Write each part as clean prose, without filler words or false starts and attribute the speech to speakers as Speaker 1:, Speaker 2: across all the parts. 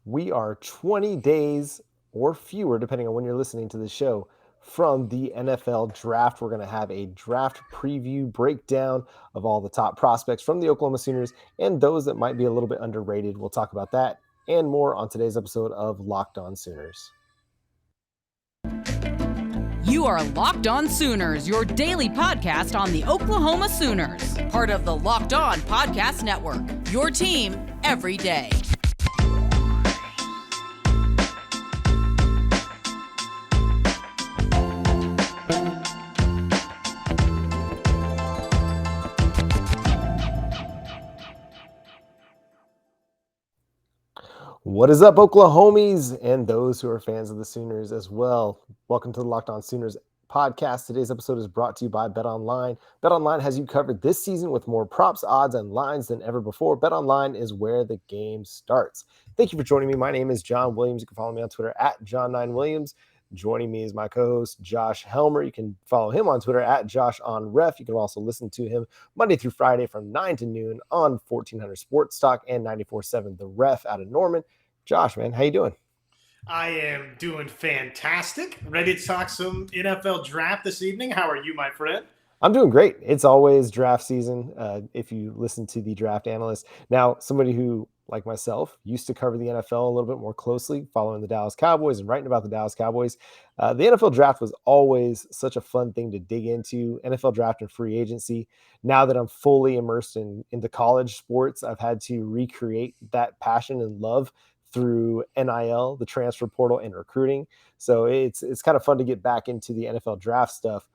Speaker 1: We are 20 days or fewer, depending on when you're listening to the show, from the NFL draft. We're going to have a draft preview breakdown of all the top prospects from the Oklahoma Sooners and those that might be a little bit underrated. We'll talk about that and more on today's episode of Locked On Sooners.
Speaker 2: You are Locked On Sooners, your daily podcast on the Oklahoma Sooners, part of the Locked On Podcast Network, your team every day.
Speaker 1: What is up, Oklahomies, and those who are fans of the Sooners as well? Welcome to the Locked On Sooners podcast. Today's episode is brought to you by BetOnline. BetOnline has you covered this season with more props, odds, and lines than ever before. BetOnline is where the game starts. Thank you for joining me. My name is John Williams. You can follow me on Twitter at John9Williams. Joining me is my co-host, Josh Helmer. You can follow him on Twitter at JoshOnRef. You can also listen to him Monday through Friday from 9 to noon on 1400 Sports Talk and 94.7 The Ref out of Norman. Josh, man, how you doing?
Speaker 3: I am doing fantastic. Ready to talk some NFL draft this evening. How are you, my friend?
Speaker 1: I'm doing great. It's always draft season. If you listen to the draft analyst. Now, somebody who, like myself, used to cover the NFL a little bit more closely, following the Dallas Cowboys and writing about the Dallas Cowboys. The NFL draft was always such a fun thing to dig into, NFL draft and free agency. Now that I'm fully immersed into college sports, I've had to recreate that passion and love through NIL, the transfer portal, and recruiting. So it's kind of fun to get back into the NFL draft stuff.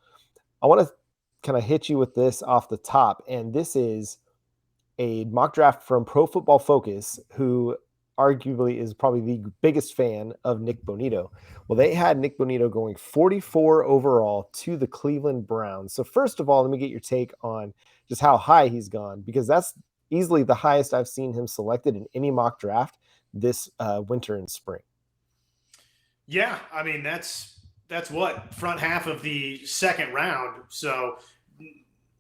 Speaker 1: I want to kind of hit you with this off the top, and this is a mock draft from Pro Football Focus, who arguably is probably the biggest fan of Nick Bonito. Well, they had Nick Bonito going 44 overall to the Cleveland Browns. So first of all, let me get your take on just how high he's gone, because that's easily the highest I've seen him selected in any mock draft this winter and spring.
Speaker 3: Yeah, I mean, that's what, front half of the second round. So,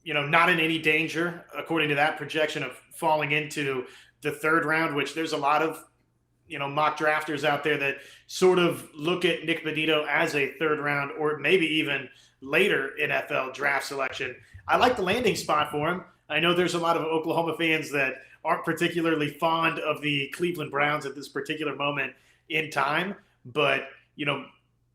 Speaker 3: not in any danger, according to that projection, of falling into the third round, which there's a lot of, mock drafters out there that sort of look at Nick Bonito as a third round or maybe even later NFL draft selection. I like the landing spot for him. I know there's a lot of Oklahoma fans that aren't particularly fond of the Cleveland Browns at this particular moment in time, but,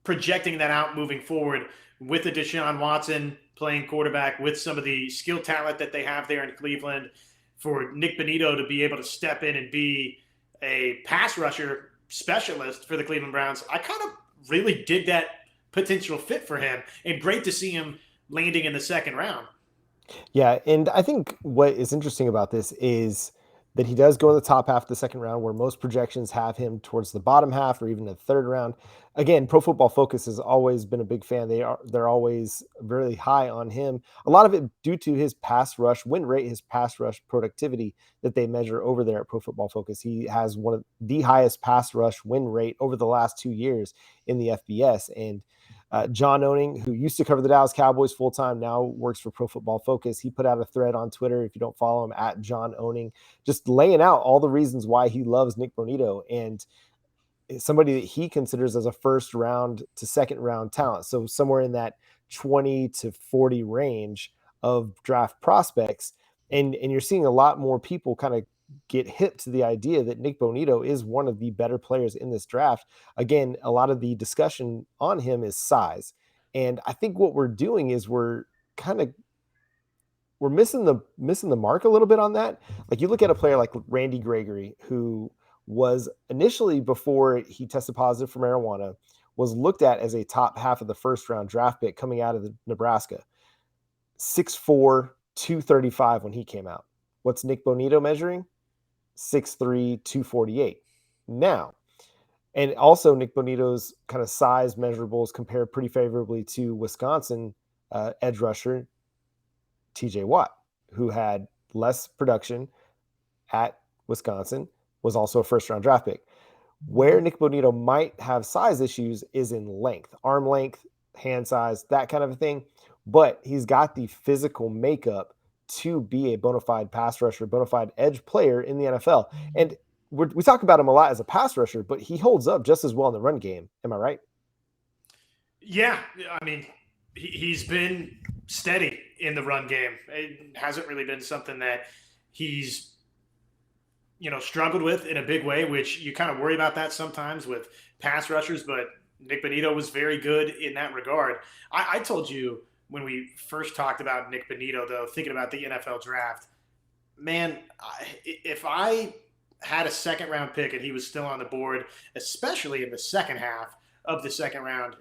Speaker 3: projecting that out moving forward with the Deshaun Watson playing quarterback, with some of the skill talent that they have there in Cleveland, for Nick Bonito to be able to step in and be a pass rusher specialist for the Cleveland Browns, I kind of really dig that potential fit for him, and great to see him landing in the second round.
Speaker 1: Yeah, and I think what is interesting about this is that he does go in the top half of the second round, where most projections have him towards the bottom half or even the third round. Again, Pro Football Focus has always been a big fan. They're always really high on him. A lot of it due to his pass rush win rate, his pass rush productivity that they measure over there at Pro Football Focus. He has one of the highest pass rush win rate over the last 2 years in the FBS. And John Owning, who used to cover the Dallas Cowboys full-time, now works for Pro Football Focus. He put out a thread on Twitter, if you don't follow him, at John Owning, just laying out all the reasons why he loves Nick Bonito, and somebody that he considers as a first round to second round talent. So somewhere in that 20 to 40 range of draft prospects. And you're seeing a lot more people kind of get hip to the idea that Nick Bonito is one of the better players in this draft. Again, a lot of the discussion on him is size. And I think what we're doing is we're missing the mark a little bit on that. Like, you look at a player like Randy Gregory, who was initially, before he tested positive for marijuana, was looked at as a top half of the first round draft pick coming out of Nebraska. 6'4", 235 when he came out. What's Nick Bonito measuring? 6'3", 248 now. And also Nick Bonito's kind of size measurables compare pretty favorably to Wisconsin edge rusher TJ Watt, who had less production at Wisconsin, was also a first-round draft pick. Where Nick Bonito might have size issues is in length, arm length, hand size, that kind of a thing. But he's got the physical makeup to be a bona fide pass rusher, bona fide edge player in the NFL. And we talk about him a lot as a pass rusher, but he holds up just as well in the run game. Am I right?
Speaker 3: Yeah, I mean, he's been steady in the run game. It hasn't really been something that he's struggled with in a big way, which you kind of worry about that sometimes with pass rushers. But Nick Bonito was very good in that regard. I told you when we first talked about Nick Bonito, though, thinking about the NFL draft, man, if I had a second round pick and he was still on the board, especially in the second half of the second round,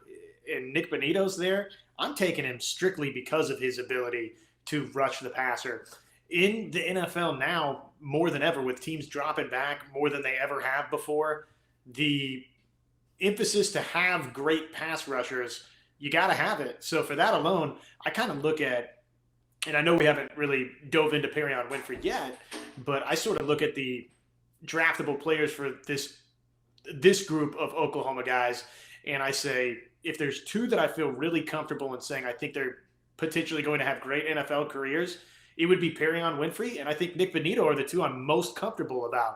Speaker 3: and Nick Bonito's there, I'm taking him strictly because of his ability to rush the passer. In the NFL now, more than ever, with teams dropping back more than they ever have before, the emphasis to have great pass rushers, you got to have it. So for that alone, I kind of look at, and I know we haven't really dove into Perrion Winfrey yet, but I sort of look at the draftable players for this group of Oklahoma guys, and I say, if there's two that I feel really comfortable in saying I think they're potentially going to have great NFL careers, it would be Perrion Winfrey, and I think Nick Bonito are the two I'm most comfortable about.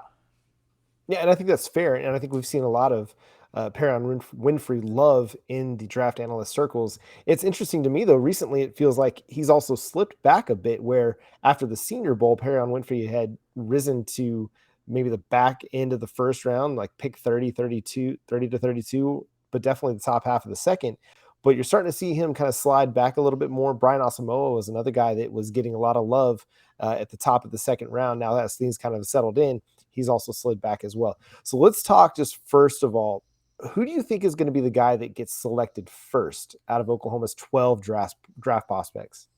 Speaker 1: Yeah, and I think that's fair. And I think we've seen a lot of Perrion Winfrey love in the draft analyst circles. It's interesting to me, though, recently it feels like he's also slipped back a bit, where after the Senior Bowl, Perrion Winfrey had risen to maybe the back end of the first round, like pick 30 to 32, but definitely the top half of the second. But you're starting to see him kind of slide back a little bit more. Brian Asamoah was another guy that was getting a lot of love at the top of the second round. Now that things kind of settled in, he's also slid back as well. So let's talk just first of all, who do you think is going to be the guy that gets selected first out of Oklahoma's 12 draft prospects?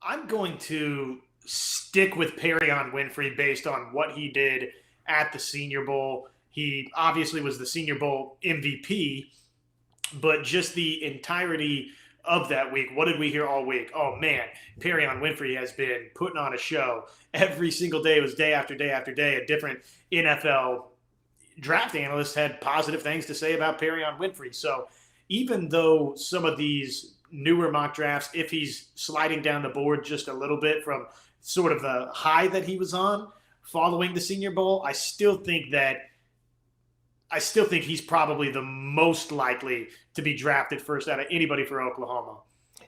Speaker 3: I'm going to stick with Perrion Winfrey based on what he did at the Senior Bowl. He obviously was the Senior Bowl MVP, but just the entirety of that week, what did we hear all week? Oh, man, Perrion Winfrey has been putting on a show. Every single day, it was day after day after day. A different NFL draft analyst had positive things to say about Perrion Winfrey. So even though some of these newer mock drafts, if he's sliding down the board just a little bit from sort of the high that he was on following the Senior Bowl, I still think he's probably the most likely to be drafted first out of anybody for Oklahoma.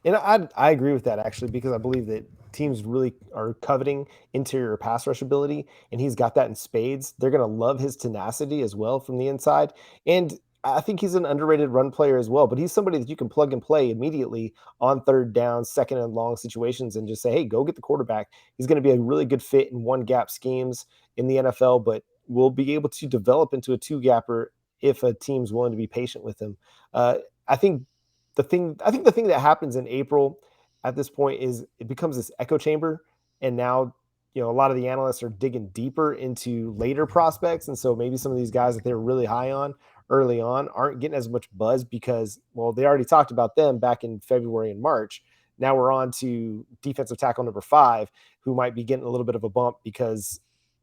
Speaker 1: And I agree with that, actually, because I believe that teams really are coveting interior pass rush ability, and he's got that in spades. They're going to love his tenacity as well from the inside. And I think he's an underrated run player as well, but he's somebody that you can plug and play immediately on third down, second and long situations, and just say, hey, go get the quarterback. He's going to be a really good fit in one gap schemes in the NFL, but will be able to develop into a two gapper if a team's willing to be patient with him. I think the thing that happens in April at this point is it becomes this echo chamber, and now a lot of the analysts are digging deeper into later prospects, and so maybe some of these guys that they're really high on early on aren't getting as much buzz because, well, they already talked about them back in February and March. Now we're on to defensive tackle number 5, who might be getting a little bit of a bump because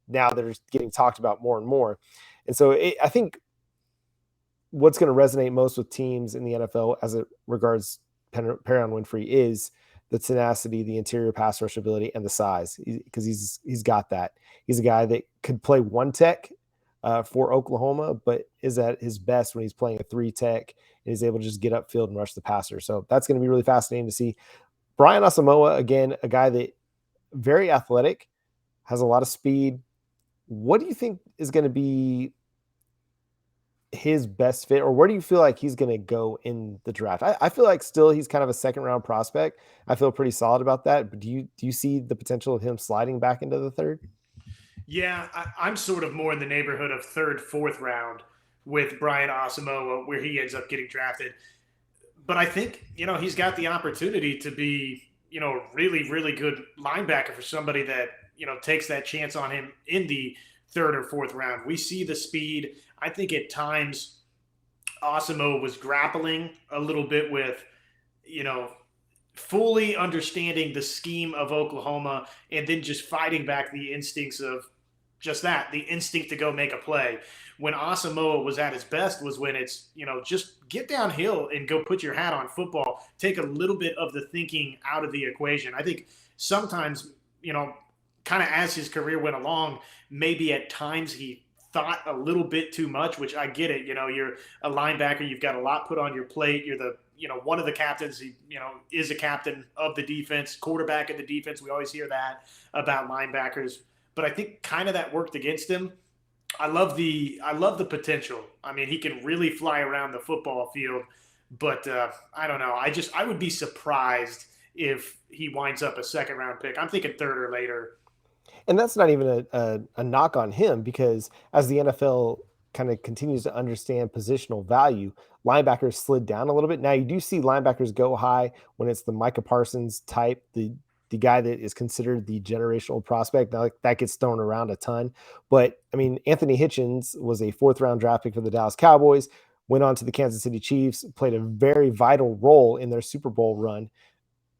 Speaker 1: now they're getting talked about more and more. And so I think what's going to resonate most with teams in the NFL as it regards Perrion Winfrey is the tenacity, the interior pass rush ability, and the size, because he's got that. He's a guy that could play one tech for Oklahoma, but is at his best when he's playing a 3 tech and he's able to just get upfield and rush the passer. So that's going to be really fascinating to see. Brian Asamoah, again, a guy that very athletic, has a lot of speed. What do you think is going to be his best fit, or where do you feel like he's going to go in the draft? I feel like still he's kind of a second round prospect. I feel pretty solid about that. But do you see the potential of him sliding back into the third?
Speaker 3: Yeah, I'm sort of more in the neighborhood of third, fourth round with Brian Asamoah, where he ends up getting drafted. But I think, he's got the opportunity to be, a really, really good linebacker for somebody that, takes that chance on him in the third or fourth round. We see the speed. I think at times Asamoah was grappling a little bit with, fully understanding the scheme of Oklahoma and then just fighting back the instincts of just that, the instinct to go make a play. When Asamoah was at his best was when it's, just get downhill and go put your hat on football, take a little bit of the thinking out of the equation. I think sometimes, kind of as his career went along, maybe at times he thought a little bit too much, which I get it. You're a linebacker. You've got a lot put on your plate. You're one of the captains, is a captain of the defense, quarterback of the defense. We always hear that about linebackers, but I think kind of that worked against him. I love the potential. I mean, he can really fly around the football field, but I don't know. I would be surprised if he winds up a second round pick. I'm thinking third or later.
Speaker 1: And that's not even a knock on him, because as the NFL kind of continues to understand positional value, linebackers slid down a little bit. Now you do see linebackers go high when it's the Micah Parsons type, the guy that is considered the generational prospect. Now that gets thrown around a ton. But I mean, Anthony Hitchens was a 4th-round draft pick for the Dallas Cowboys, went on to the Kansas City Chiefs, played a very vital role in their Super Bowl run.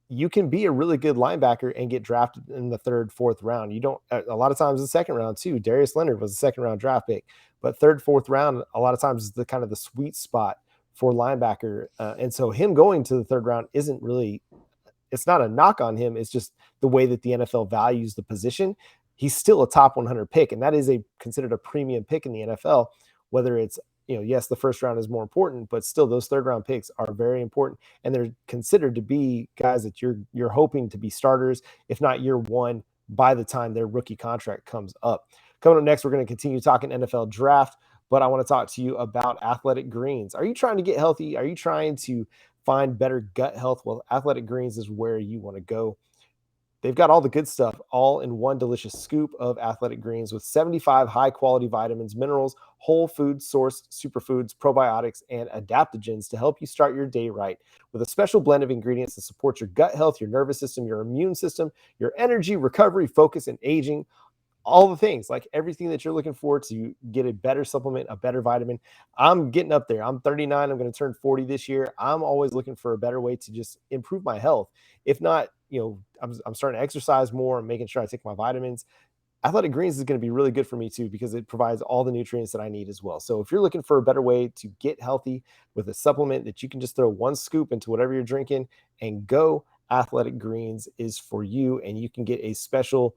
Speaker 1: You can be a really good linebacker and get drafted in the 3rd, 4th round. You don't, a lot of times the 2nd round too. Darius Leonard was a 2nd round draft pick, but 3rd, 4th round, a lot of times is the kind of the sweet spot for linebacker. And so him going to the 3rd round isn't really, it's not a knock on him. It's just the way that the NFL values the position. He's still a top 100 pick, and that is considered a premium pick in the NFL, whether it's, yes, the 1st round is more important, but still those 3rd round picks are very important, and they're considered to be guys that you're hoping to be starters, if not year one, by the time their rookie contract comes up. Coming up next, we're going to continue talking NFL draft, but I want to talk to you about Athletic Greens. Are you trying to get healthy? Are you trying to find better gut health? Well, Athletic Greens is where you want to go. They've got all the good stuff all in one delicious scoop of Athletic Greens with 75 high-quality vitamins, minerals, whole food sourced superfoods, probiotics, and adaptogens to help you start your day right. With a special blend of ingredients to support your gut health, your nervous system, your immune system, your energy, recovery, focus, and aging. All the things, like everything that you're looking for to get a better supplement, a better vitamin. I'm getting up there. I'm 39. I'm going to turn 40 this year. I'm always looking for a better way to just improve my health. If not, I'm starting to exercise more. I'm making sure I take my vitamins. Athletic Greens is going to be really good for me too, because it provides all the nutrients that I need as well. So if you're looking for a better way to get healthy with a supplement that you can just throw one scoop into whatever you're drinking and go, Athletic Greens is for you. And you can get a special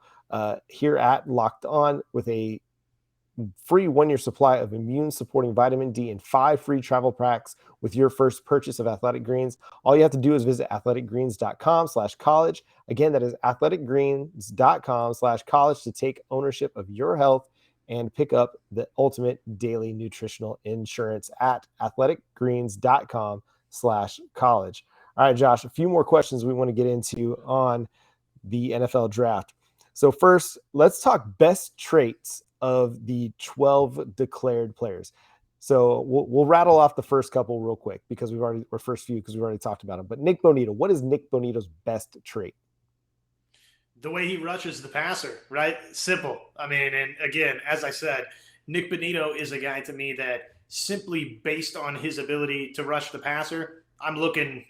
Speaker 1: here at Locked On with a free 1-year supply of immune supporting vitamin D and 5 free travel packs with your first purchase of Athletic Greens. All you have to do is visit athleticgreens.com/college. Again, that is athleticgreens.com/college to take ownership of your health and pick up the ultimate daily nutritional insurance at athleticgreens.com/college. All right, Josh, a few more questions we want to get into on the NFL draft. So first, let's talk best traits of the 12 declared players. So we'll rattle off the first couple real quick because we've already talked about them. But Nick Bonito, what is Nick Bonito's best trait?
Speaker 3: The way he rushes the passer, right? Simple. I mean, and again, as I said, Nick Bonito is a guy to me that simply based on his ability to rush the passer, I'm looking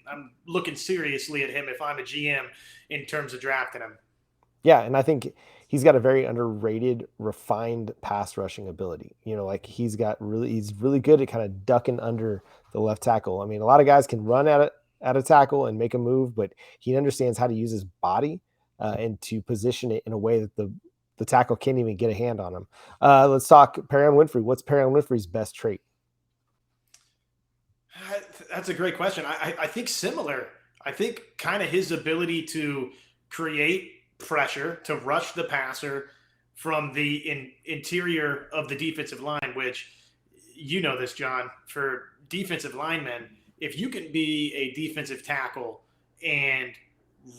Speaker 3: seriously at him if I'm a GM in terms of drafting him.
Speaker 1: Yeah, and I think he's got a very underrated, refined pass rushing ability. He's really good at kind of ducking under the left tackle. I mean, a lot of guys can run at a tackle and make a move, but he understands how to use his body and to position it in a way that the tackle can't even get a hand on him. Let's talk Perrion Winfrey. What's Perrion Winfrey's best trait?
Speaker 3: That's a great question. I think similar. I think kind of his ability to create pressure, to rush the passer from the interior of the defensive line, which this, John, for defensive linemen, if you can be a defensive tackle and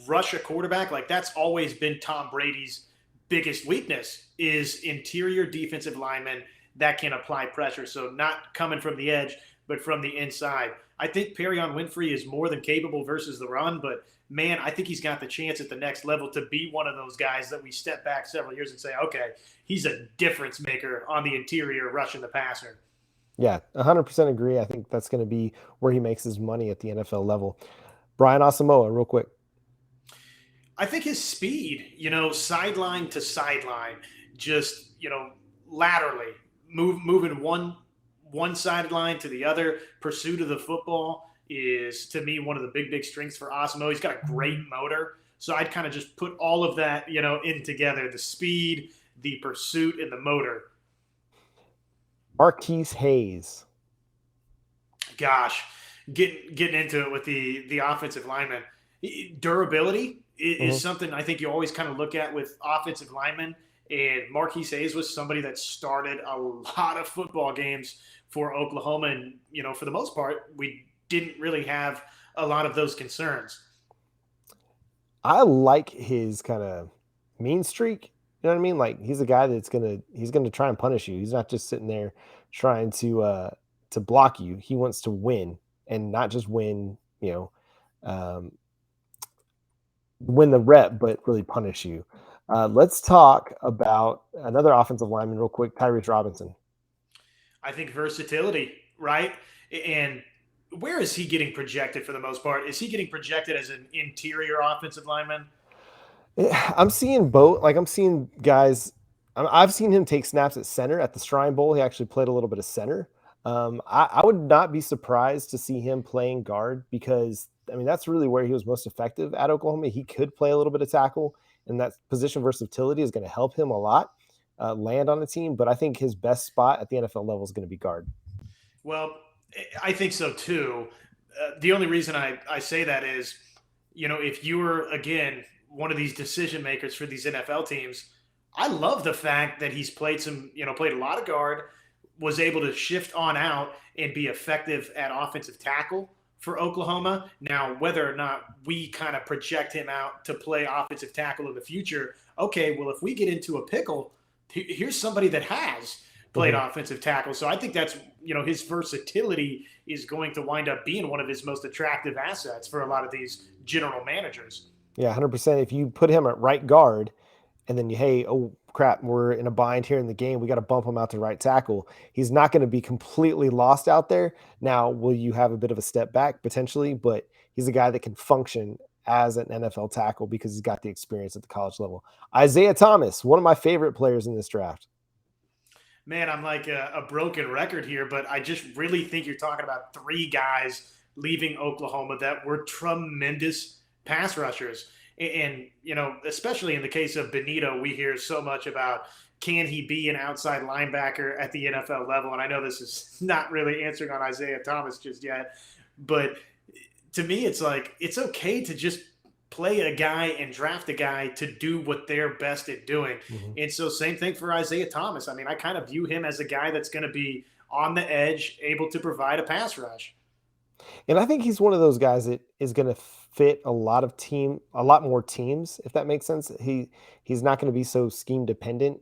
Speaker 3: rush a quarterback, like that's always been Tom Brady's biggest weakness is interior defensive linemen that can apply pressure. So not coming from the edge, but from the inside. I think Perrion Winfrey is more than capable versus the run, but man, I think he's got the chance at the next level to be one of those guys that we step back several years and say, okay, he's a difference maker on the interior rushing the passer.
Speaker 1: Yeah, 100% agree. I think that's going to be where he makes his money at the NFL level. Brian Asamoah, real quick.
Speaker 3: I think his speed, sideline to sideline, just, laterally moving one sideline to the other, pursuit of the football is, to me, one of the big strengths for Asamoah. He's got a great motor. So I'd kind of just put all of that, in together, the speed, the pursuit, and the motor.
Speaker 1: Marquis Hayes.
Speaker 3: Gosh, getting into it with the offensive lineman. Durability is something I think you always kind of look at with offensive linemen. And Marquis Hayes was somebody that started a lot of football games for Oklahoma. And, for the most part, we didn't really have a lot of those concerns.
Speaker 1: I like his kind of mean streak. You know what I mean? Like he's a guy he's gonna try and punish you. He's not just sitting there trying to block you. He wants to win and not just win, um, win the rep, but really punish you. Let's talk about another offensive lineman real quick, Tyrese Robinson.
Speaker 3: I think versatility, right? And where is he getting projected for the most part? Is he getting projected as an interior offensive lineman?
Speaker 1: I'm seeing both. Like I'm seeing guys. I've seen him take snaps at center at the Shrine Bowl. He actually played a little bit of center. I would not be surprised to see him playing guard because that's really where he was most effective at Oklahoma. He could play a little bit of tackle, and that position versatility is going to help him a lot land on the team. But I think his best spot at the NFL level is going to be guard.
Speaker 3: Well, I think so too. The only reason I say that is, if you were, again, one of these decision makers for these NFL teams, I love the fact that he's played played a lot of guard, was able to shift on out and be effective at offensive tackle for Oklahoma. Now, whether or not we kind of project him out to play offensive tackle in the future, okay, well, if we get into a pickle, here's somebody that has played offensive tackle. So I think that's, his versatility is going to wind up being one of his most attractive assets for a lot of these general managers.
Speaker 1: Yeah, 100%. If you put him at right guard and then hey, oh crap, we're in a bind here in the game, we got to bump him out to right tackle. He's not going to be completely lost out there. Now, will you have a bit of a step back potentially? But he's a guy that can function as an NFL tackle because he's got the experience at the college level. Isaiah Thomas, one of my favorite players in this draft.
Speaker 3: Man, I'm like a broken record here, but I just really think you're talking about three guys leaving Oklahoma that were tremendous pass rushers. And, especially in the case of Bonito, we hear so much about, can he be an outside linebacker at the NFL level? And I know this is not really answering on Isaiah Thomas just yet, but to me, it's like, it's okay to just play a guy and draft a guy to do what they're best at doing. And so same thing for Isaiah Thomas. I kind of view him as a guy that's going to be on the edge, able to provide a pass rush.
Speaker 1: And I think he's one of those guys that is going to fit a lot more teams, if that makes sense. He's not going to be so scheme dependent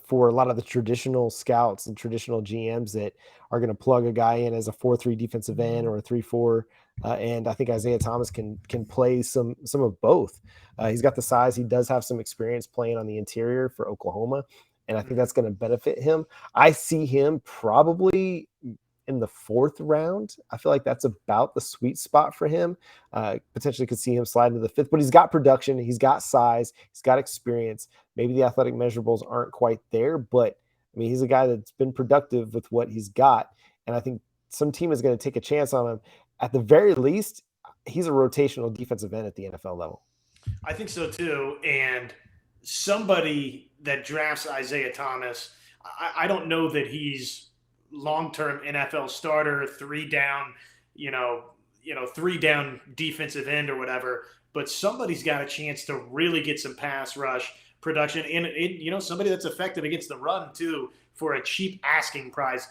Speaker 1: for a lot of the traditional scouts and traditional GMs that are going to plug a guy in as a 4-3 defensive end or a 3-4. And I think Isaiah Thomas can play some of both. He's got the size. He does have some experience playing on the interior for Oklahoma, and I think that's going to benefit him. I see him probably in the 4th round. I feel like that's about the sweet spot for him. Potentially could see him slide into the 5th, but he's got production, he's got size, he's got experience. Maybe the athletic measurables aren't quite there, but he's a guy that's been productive with what he's got. And I think some team is going to take a chance on him. At the very least, he's a rotational defensive end at the NFL level.
Speaker 3: I think so too. And somebody that drafts Isaiah Thomas, I don't know that he's long-term NFL starter, 3-down, 3-down defensive end or whatever, but somebody's got a chance to really get some pass rush production and somebody that's effective against the run too for a cheap asking price.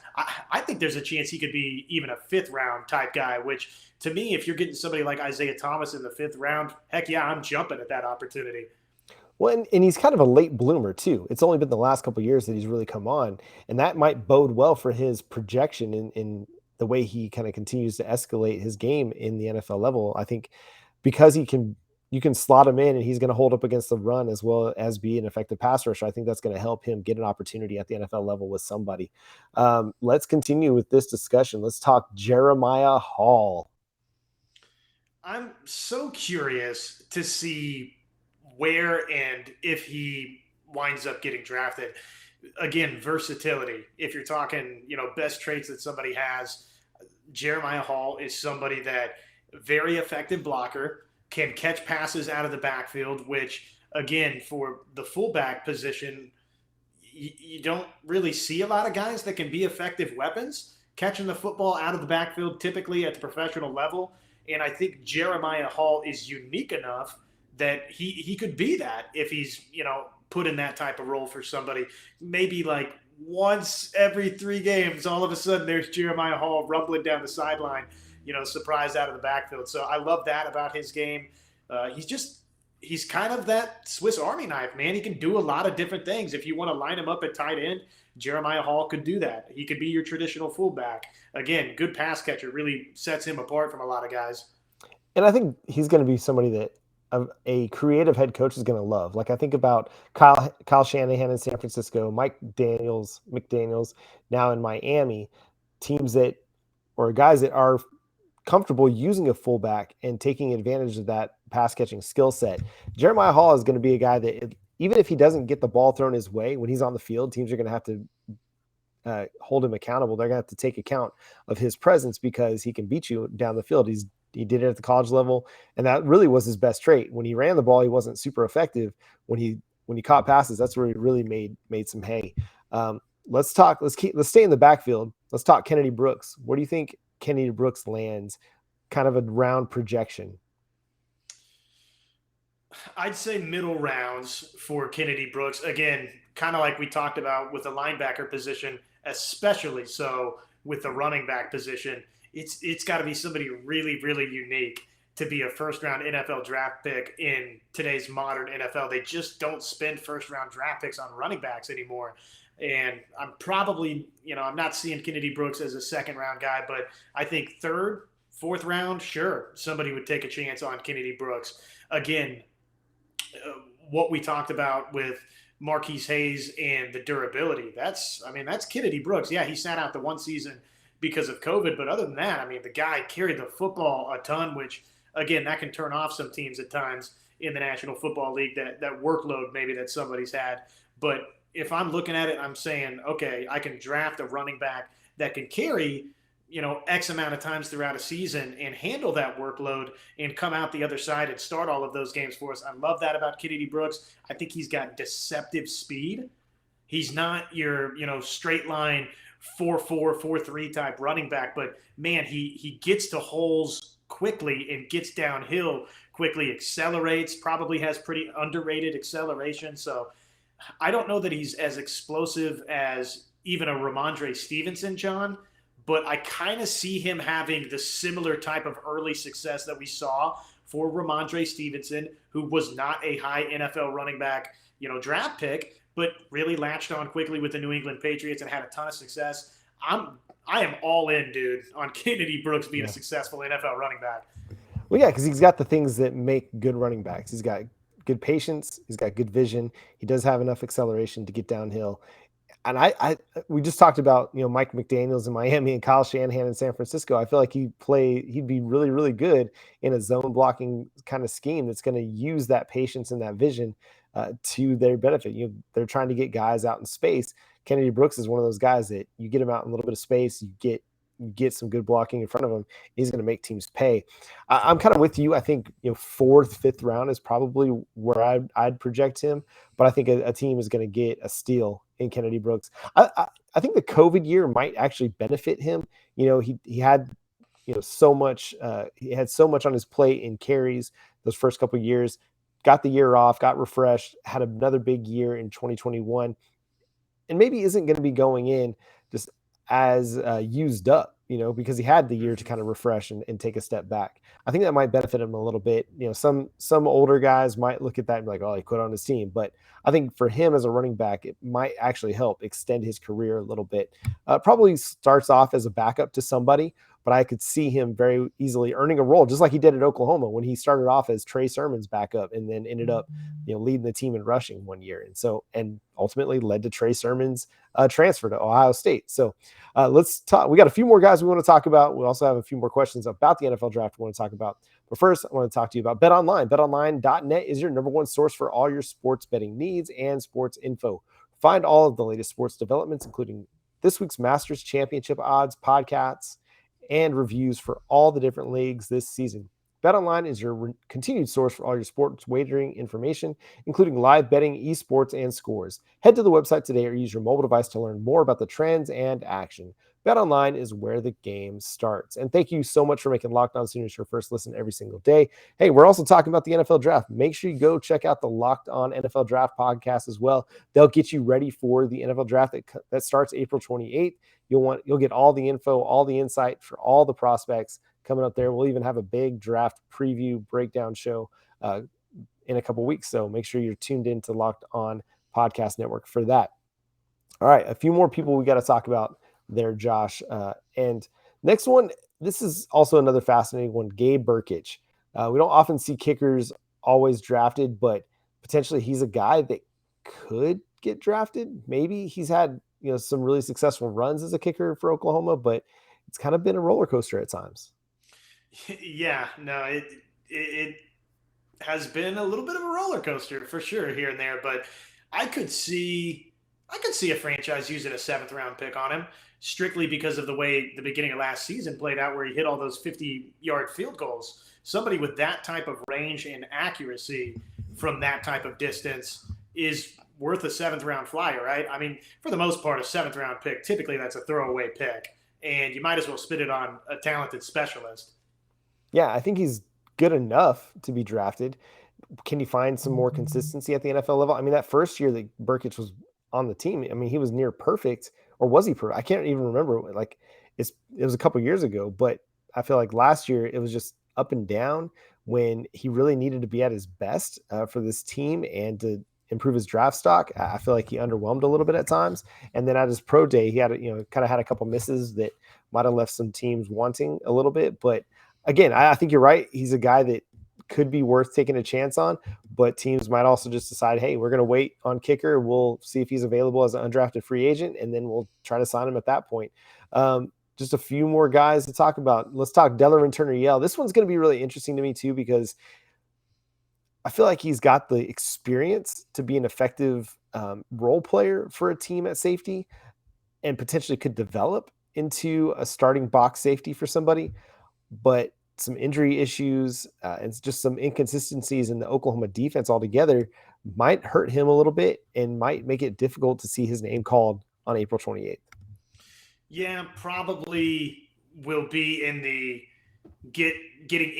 Speaker 3: I think there's a chance he could be even a 5th round type guy, which to me, if you're getting somebody like Isaiah Thomas in the 5th round, heck yeah, I'm jumping at that opportunity.
Speaker 1: Well, and he's kind of a late bloomer too. It's only been the last couple of years that he's really come on, and that might bode well for his projection in the way he kind of continues to escalate his game in the NFL level. I think because you can slot him in and he's going to hold up against the run as well as be an effective pass rusher. I think that's going to help him get an opportunity at the NFL level with somebody. Let's continue with this discussion. Let's talk Jeremiah Hall.
Speaker 3: I'm so curious to see where and if he winds up getting drafted. Again, versatility. If you're talking, best traits that somebody has, Jeremiah Hall is somebody that very effective blocker, can catch passes out of the backfield, which again, for the fullback position, you don't really see a lot of guys that can be effective weapons catching the football out of the backfield, typically at the professional level. And I think Jeremiah Hall is unique enough that he could be that if he's, put in that type of role for somebody. Maybe like once every 3 games, all of a sudden there's Jeremiah Hall rumbling down the sideline, surprised out of the backfield. So I love that about his game. He's kind of that Swiss Army knife, man. He can do a lot of different things. If you want to line him up at tight end, Jeremiah Hall could do that. He could be your traditional fullback. Again, good pass catcher, really sets him apart from a lot of guys.
Speaker 1: And I think he's going to be somebody that a creative head coach is going to love. Like I think about Kyle Shanahan in San Francisco, McDaniels now in Miami, teams that, or guys that are comfortable using a fullback and taking advantage of that pass catching skill set. Jeremiah Hall is going to be a guy that even if he doesn't get the ball thrown his way when he's on the field, teams are going to have to hold him accountable. They're going to have to take account of his presence because he can beat you down the field. He did it at the college level, and that really was his best trait. When he ran the ball, he wasn't super effective. When he caught passes, that's where he really made some hay. Let's stay in the backfield. Let's talk Kennedy Brooks. Where do you think Kennedy Brooks lands, kind of a round projection?
Speaker 3: I'd say middle rounds for Kennedy Brooks. Again, kind of like we talked about with the linebacker position, especially so with the running back position. It's got to be somebody really, really unique to be a first-round NFL draft pick in today's modern NFL. They just don't spend first-round draft picks on running backs anymore. And I'm probably, I'm not seeing Kennedy Brooks as a second-round guy, but I think third, fourth round, sure, somebody would take a chance on Kennedy Brooks. Again, what we talked about with Marquis Hayes and the durability, that's Kennedy Brooks. Yeah, he sat out the one season because of COVID, but other than that, the guy carried the football a ton, which, again, that can turn off some teams at times in the National Football League, that workload maybe that somebody's had. But if I'm looking at it, I'm saying, okay, I can draft a running back that can carry, X amount of times throughout a season and handle that workload and come out the other side and start all of those games for us. I love that about Kennedy Brooks. I think he's got deceptive speed. He's not your, straight line 4-4, 4-3 type running back, but man, he gets to holes quickly and gets downhill quickly, accelerates, probably has pretty underrated acceleration. So I don't know that he's as explosive as even a Ramondre Stevenson, John, but I kind of see him having the similar type of early success that we saw for Ramondre Stevenson, who was not a high NFL running back, draft pick, but really latched on quickly with the New England Patriots and had a ton of success. I am all in, dude, on Kennedy Brooks being a successful NFL running back.
Speaker 1: Well, yeah, because he's got the things that make good running backs. He's got good patience. He's got good vision. He does have enough acceleration to get downhill. And we just talked about, Mike McDaniels in Miami and Kyle Shanahan in San Francisco. I feel like he'd be really, really good in a zone blocking kind of scheme that's going to use that patience and that vision to their benefit. They're trying to get guys out in space. Kennedy Brooks is one of those guys that you get him out in a little bit of space, you get some good blocking in front of him, he's going to make teams pay. I'm kind of with you. I think, fourth, fifth round is probably where I'd project him, but I think a team is going to get a steal in Kennedy Brooks. I think the COVID year might actually benefit him. He had, so much, he had so much on his plate in carries those first couple of years, got the year off, got refreshed, had another big year in 2021, and maybe isn't going to be going in just as used up, because he had the year to kind of refresh and take a step back. I think that might benefit him a little bit. Some older guys might look at that and be like, oh, he quit on his team. But I think for him as a running back, it might actually help extend his career a little bit. Probably starts off as a backup to somebody, but I could see him very easily earning a role, just like he did at Oklahoma when he started off as Trey Sermon's backup and then ended up, leading the team in rushing one year. And ultimately led to Trey Sermon's transfer to Ohio State. So let's talk. We got a few more guys we want to talk about. We also have a few more questions about the NFL draft we want to talk about. But first, I want to talk to you about BetOnline. BetOnline.net is your number one source for all your sports betting needs and sports info. Find all of the latest sports developments, including this week's Masters Championship odds, podcasts, and reviews for all the different leagues this season. BetOnline is your continued source for all your sports wagering information, including live betting, esports, and scores. Head to the website today or use your mobile device to learn more about the trends and action. BetOnline is where the game starts. And thank you so much for making Locked On Sooners your first listen every single day. Hey, we're also talking about the NFL Draft. Make sure you go check out the Locked On NFL Draft podcast as well. They'll get you ready for the NFL Draft that starts April 28th. You'll get all the info, all the insight for all the prospects coming up there. We'll even have a big draft preview breakdown show in a couple weeks. So make sure you're tuned in to Locked On Podcast Network for that. All right, a few more people we got to talk about there, Josh. And next one, this is also another fascinating one, Gabe Brkic. We don't often see kickers always drafted, but potentially he's a guy that could get drafted. Maybe he's had some really successful runs as a kicker for Oklahoma, but it's kind of been a roller coaster at times.
Speaker 3: Yeah, no, it has been a little bit of a roller coaster for sure here and there, but I could see a franchise using a 7th round pick on him strictly because of the way the beginning of last season played out, where he hit all those 50-yard field goals. Somebody with that type of range and accuracy from that type of distance is worth a 7th round flyer, right? I mean, for the most part, a 7th round pick, typically that's a throwaway pick, and you might as well spit it on a talented specialist.
Speaker 1: Yeah, I think he's good enough to be drafted. Can you find some more consistency at the NFL level? I mean, that first year that Brkic was on the team, I mean, he was near perfect, or was he perfect? I can't even remember. Like, it was a couple years ago, but I feel like last year it was just up and down when he really needed to be at his best for this team and to improve his draft stock. I feel like he underwhelmed a little bit at times. And then at his pro day, he had, kind of had a couple misses that might have left some teams wanting a little bit, but again, I think you're right. He's a guy that could be worth taking a chance on, but teams might also just decide, hey, we're going to wait on kicker. We'll see if he's available as an undrafted free agent, and then we'll try to sign him at that point. Just a few more guys to talk about. Let's talk Delarrin Turner-Yell. This one's going to be really interesting to me too, because I feel like he's got the experience to be an effective role player for a team at safety and potentially could develop into a starting box safety for somebody. But some injury issues and just some inconsistencies in the Oklahoma defense altogether might hurt him a little bit and might make it difficult to see his name called on April 28th.
Speaker 3: Yeah, probably will be in the getting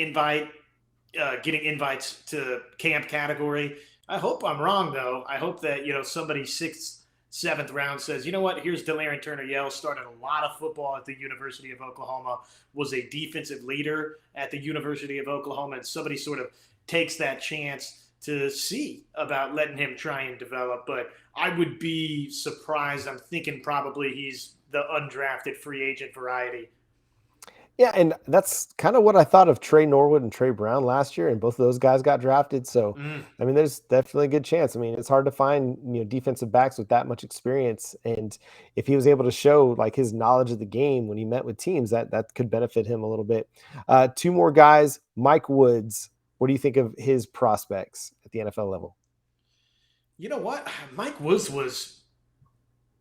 Speaker 3: invites to camp category. I hope I'm wrong, though. I hope that, somebody 6th, 7th round says, you know what, here's Delarrin Turner-Yell, started a lot of football at the University of Oklahoma, was a defensive leader at the University of Oklahoma, and somebody sort of takes that chance to see about letting him try and develop. But I would be surprised. I'm thinking probably he's the undrafted free agent variety.
Speaker 1: Yeah, and that's kind of what I thought of Trey Norwood and Trey Brown last year, and both of those guys got drafted. So, I mean, there's definitely a good chance. I mean, it's hard to find defensive backs with that much experience, and if he was able to show like his knowledge of the game when he met with teams, that could benefit him a little bit. 2 more guys, Mike Woods. What do you think of his prospects at the NFL level?
Speaker 3: You know what, Mike Woods was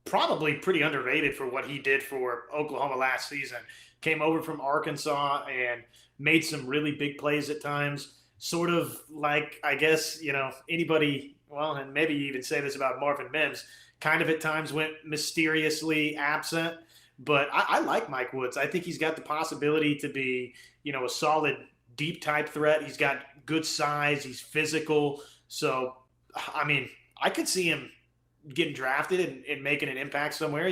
Speaker 3: probably pretty underrated for what he did for Oklahoma last season. Came over from Arkansas and made some really big plays at times. Sort of like, I guess, anybody, well, and maybe you even say this about Marvin Mims, kind of at times went mysteriously absent. But I like Mike Woods. I think he's got the possibility to be, a solid deep type threat. He's got good size. He's physical. So, I mean, I could see him getting drafted and making an impact somewhere.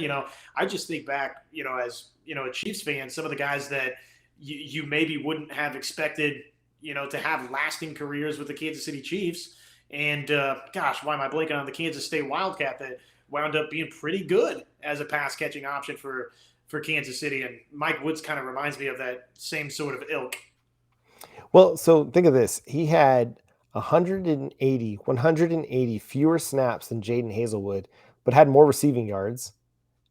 Speaker 3: I just think back, as, a Chiefs fan, some of the guys that you maybe wouldn't have expected, to have lasting careers with the Kansas City Chiefs. And gosh, why am I blanking on the Kansas State Wildcat that wound up being pretty good as a pass catching option for Kansas City? And Mike Woods kind of reminds me of that same sort of ilk.
Speaker 1: Well, so think of this. He had 180 fewer snaps than Jaden Hazelwood, but had more receiving yards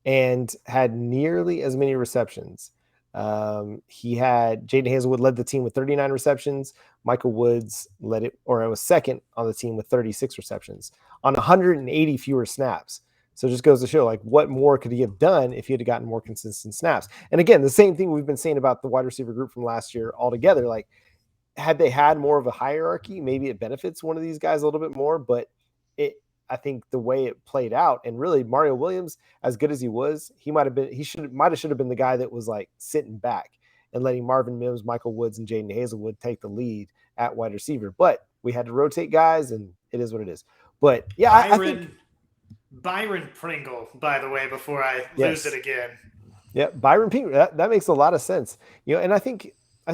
Speaker 1: and had nearly as many receptions. Jaden Hazelwood led the team with 39 receptions. Michael Woods was second on the team with 36 receptions on 180 fewer snaps. So it just goes to show, like, what more could he have done if he had gotten more consistent snaps? And again, the same thing we've been saying about the wide receiver group from last year altogether. Like, had they had more of a hierarchy, maybe it benefits one of these guys a little bit more. But it, I think the way it played out, and really Mario Williams, as good as he was, he should have been the guy that was like sitting back and letting Marvin Mims, Michael Woods, and Jaden Hazelwood take the lead at wide receiver. But we had to rotate guys, and it is what it is. But yeah, I think
Speaker 3: Byron Pringle, by the way, before I
Speaker 1: yes.
Speaker 3: lose it again.
Speaker 1: Yeah, Byron Pringle. That makes a lot of sense. And I think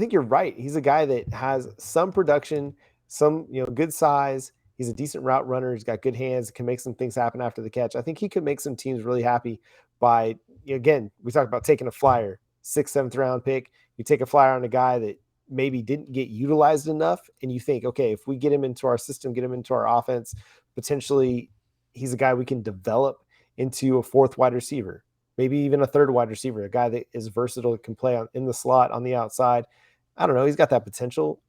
Speaker 1: you're right. He's a guy that has some production, some good size. He's a decent route runner. He's got good hands. Can make some things happen after the catch. I think he could make some teams really happy by again. We talked about taking a flyer, 6th, 7th round pick. You take a flyer on a guy that maybe didn't get utilized enough, and you think, okay, if we get him into our system, get him into our offense, potentially he's a guy we can develop into a 4th wide receiver, maybe even a 3rd wide receiver, a guy that is versatile, can play in the slot, on the outside. I don't know. He's got that potential.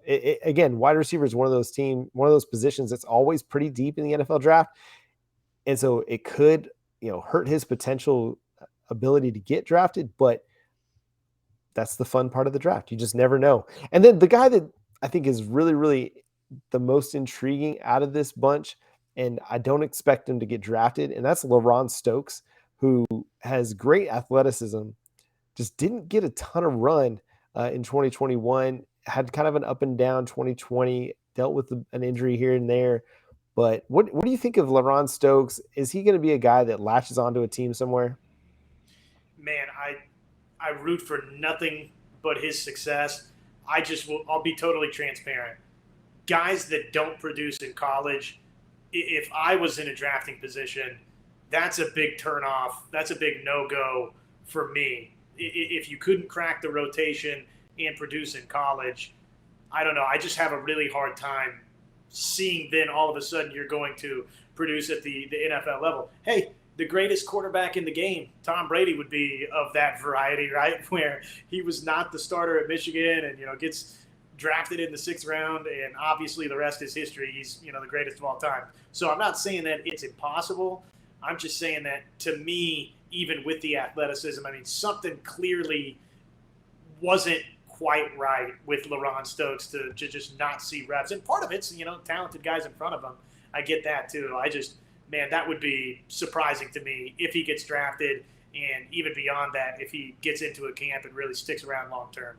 Speaker 1: Again, wide receiver is one of those positions that's always pretty deep in the NFL draft. And so it could, hurt his potential ability to get drafted, but that's the fun part of the draft. You just never know. And then the guy that I think is really, really the most intriguing out of this bunch, and I don't expect him to get drafted, and that's Laronne Stokes, who has great athleticism, just didn't get a ton of run in 2021, had kind of an up and down 2020, dealt with an injury here and there. But what do you think of Laronne Stokes? Is he going to be a guy that latches onto a team somewhere?
Speaker 3: Man, I root for nothing but his success. I'll be totally transparent. Guys that don't produce in college, if I was in a drafting position, that's a big turnoff. That's a big no-go for me. If you couldn't crack the rotation and produce in college, I don't know. I just have a really hard time seeing then all of a sudden you're going to produce at the NFL level. Hey, the greatest quarterback in the game, Tom Brady, would be of that variety, right? Where he was not the starter at Michigan and, gets drafted in the 6th round, and obviously the rest is history. He's, the greatest of all time. So I'm not saying that it's impossible. I'm just saying that, to me, even with the athleticism, I mean, something clearly wasn't quite right with Laronne Stokes to just not see reps. And part of it's, talented guys in front of him. I get that too. Man, that would be surprising to me if he gets drafted, and even beyond that, if he gets into a camp and really sticks around long term.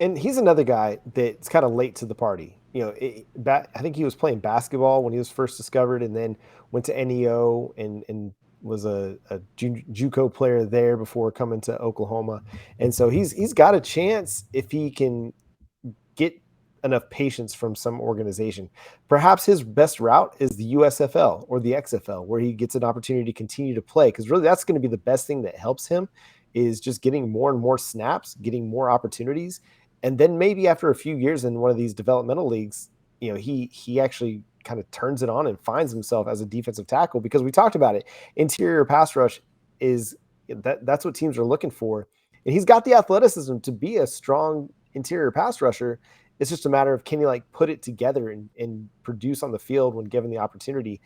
Speaker 1: And he's another guy that's kind of late to the party. I think he was playing basketball when he was first discovered, and then went to NEO and was a JUCO player there before coming to Oklahoma. And so he's got a chance if he can get enough patience from some organization. Perhaps his best route is the USFL or the XFL, where he gets an opportunity to continue to play, because really that's going to be the best thing that helps him, is just getting more and more snaps, getting more opportunities. And then maybe after a few years in one of these developmental leagues, he actually kind of turns it on and finds himself as a defensive tackle, because we talked about it. Interior pass rush that's what teams are looking for. And he's got the athleticism to be a strong interior pass rusher. It's just a matter of, can he put it together and produce on the field when given the opportunity.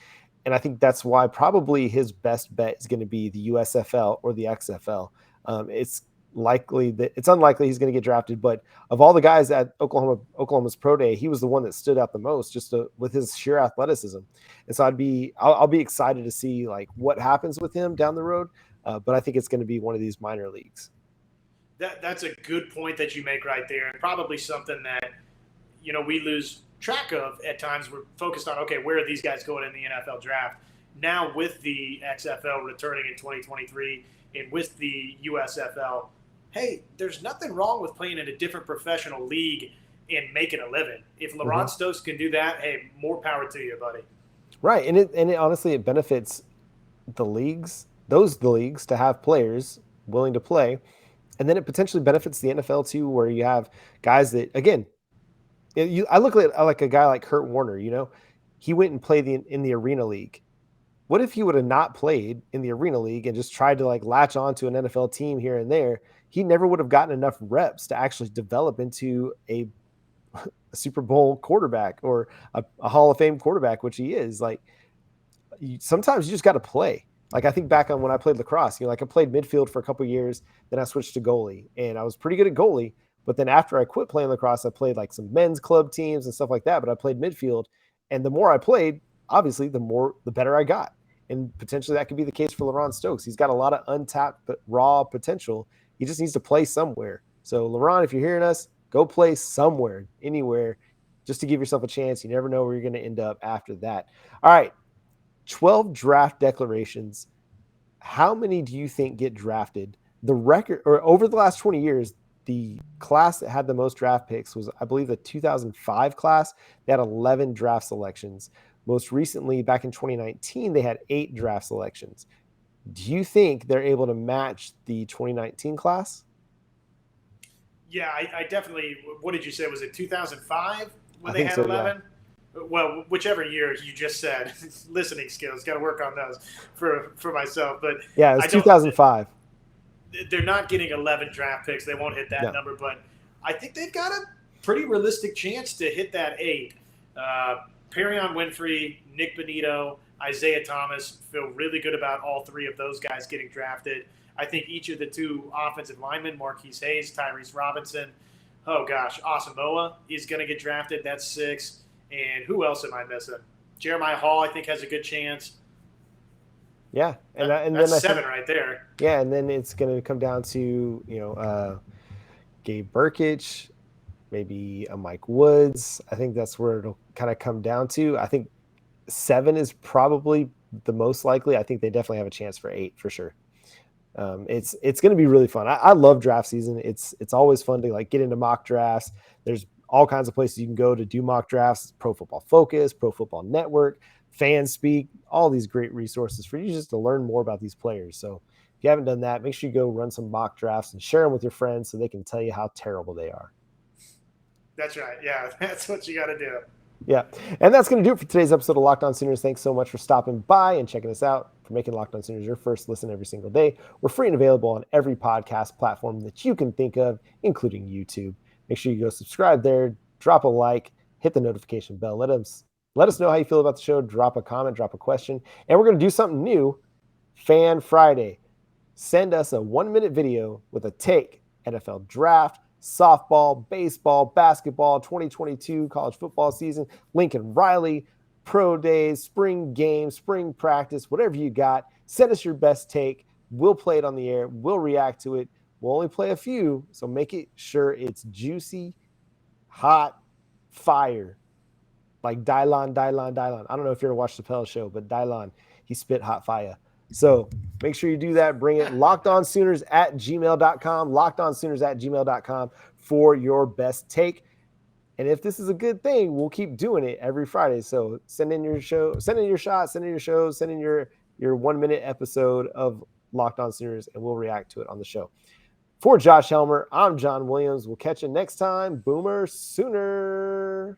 Speaker 1: And I think that's why probably his best bet is going to be the USFL or the XFL. It's unlikely he's going to get drafted, but of all the guys at Oklahoma's pro day, he was the one that stood out the most, with his sheer athleticism. And so I'll be excited to see what happens with him down the road. But I think it's going to be one of these minor leagues.
Speaker 3: That's a good point that you make right there, and probably something that we lose track of at times. We're focused on, okay, where are these guys going in the NFL draft? Now with the XFL returning in 2023 and with the USFL, hey, there's nothing wrong with playing in a different professional league and making a living. If Laronne Stokes can do that, hey, more power to you, buddy.
Speaker 1: Right, and it honestly, it benefits the leagues to have players willing to play. And then it potentially benefits the NFL too, where you have guys that, again, I look at a guy like Kurt Warner. He went and played in the Arena League. What if he would have not played in the Arena League and just tried to latch on to an NFL team here and there? He never would have gotten enough reps to actually develop into a Super Bowl quarterback or a Hall of Fame quarterback, which he is. Sometimes you just got to play. I think back on when I played lacrosse, I played midfield for a couple of years, then I switched to goalie, and I was pretty good at goalie, But then after I quit playing lacrosse, I played like some men's club teams and stuff like that. But I played midfield. And the more I played, obviously, the better I got. And potentially that could be the case for Laronne Stokes. He's got a lot of untapped but raw potential. He just needs to play somewhere. So Laronne, if you're hearing us, go play somewhere, anywhere, just to give yourself a chance. You never know where you're going to end up after that. All right, 12 draft declarations. How many do you think get drafted? The record, or over the last 20 years, the class that had the most draft picks was, I believe, the 2005 class. They had 11 draft selections. Most recently, back in 2019, they had 8 draft selections. Do you think they're able to match the 2019 class?
Speaker 3: Yeah, I definitely. What did you say? Was it 2005 when
Speaker 1: I
Speaker 3: they
Speaker 1: think
Speaker 3: had
Speaker 1: so,
Speaker 3: 11? Yeah. Well, whichever year you just said. Listening skills, got to work on those for myself. But
Speaker 1: yeah, it was 2005.
Speaker 3: They're not getting 11 draft picks. They won't hit that number, but I think they've got a pretty realistic chance to hit that 8. Perrion Winfrey, Nick Bonito, Isaiah Thomas, feel really good about all 3 of those guys getting drafted. I think each of the 2 offensive linemen, Marquis Hayes, Tyrese Robinson, Asamoah is going to get drafted. That's 6. And who else am I missing? Jeremiah Hall, I think, has a good chance.
Speaker 1: Yeah,
Speaker 3: and that's 7 right there.
Speaker 1: Yeah, and then it's going to come down to Gabe Burkich, maybe a Mike Woods. I think that's where it'll kind of come down to. I think 7 is probably the most likely. I think they definitely have a chance for 8 for sure. It's going to be really fun. I love draft season. It's always fun to like get into mock drafts. There's all kinds of places you can go to do mock drafts. Pro Football Focus, Pro Football Network, FanSpeak, all these great resources for you just to learn more about these players. So if you haven't done that, make sure you go run some mock drafts and share them with your friends so they can tell you how terrible they are.
Speaker 3: That's right. Yeah, that's what you got to do.
Speaker 1: Yeah. And that's going to do it for today's episode of Locked On Sooners. Thanks so much for stopping by and checking us out, for making Locked On Sooners your first listen every single day. We're free and available on every podcast platform that you can think of, including YouTube. Make sure you go subscribe there, drop a like, hit the notification bell. Let us know how you feel about the show. Drop a comment, drop a question. And we're going to do something new, Fan Friday. Send us a 1-minute video with a take, NFL draft, softball, baseball, basketball, 2022 college football season, Lincoln Riley, pro days, spring games, spring practice, whatever you got. Send us your best take. We'll play it on the air. We'll react to it. We'll only play a few, so make it sure it's juicy, hot, fire. Like Dylon. I don't know if you ever watched the Chappelle show, but Dylon, he spit hot fire. So make sure you do that. Bring it. LockedOnSooners@gmail.com. LockedOnSooners@gmail.com for your best take. And if this is a good thing, we'll keep doing it every Friday. So send in your show, send in your shots, send in your shows, send in your 1-minute episode of Locked On Sooners, and we'll react to it on the show. For Josh Helmer, I'm John Williams. We'll catch you next time. Boomer Sooner.